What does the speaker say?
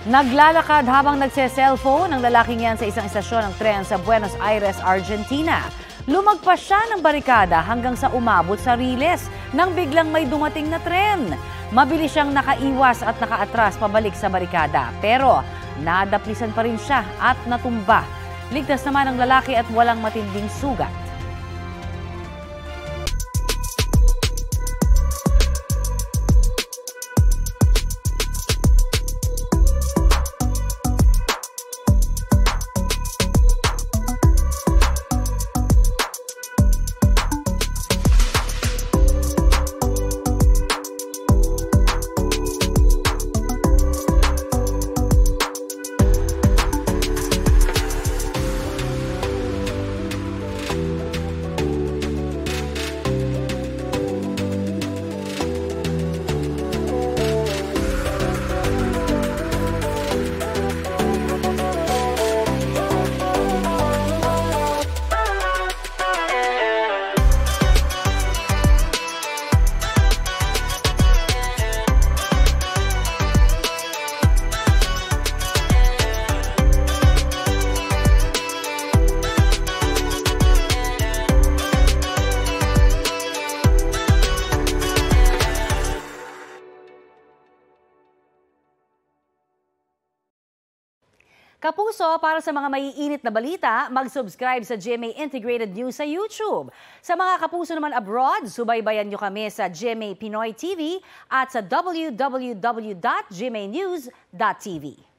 Naglalakad habang nagse-cellphone ang lalaking yan sa isang istasyon ng tren sa Buenos Aires, Argentina. Lumagpas siya ng barikada hanggang sa umabot sa riles nang biglang may dumating na tren. Mabilis siyang nakaiwas at nakaatras pabalik sa barikada. Pero nadaplisan pa rin siya at natumba. Ligtas naman ang lalaki at walang matinding sugat. Kapuso, para sa mga maiinit na balita, mag-subscribe sa GMA Integrated News sa YouTube. Sa mga kapuso naman abroad, subaybayan nyo kami sa GMA Pinoy TV at sa www.gmanews.tv.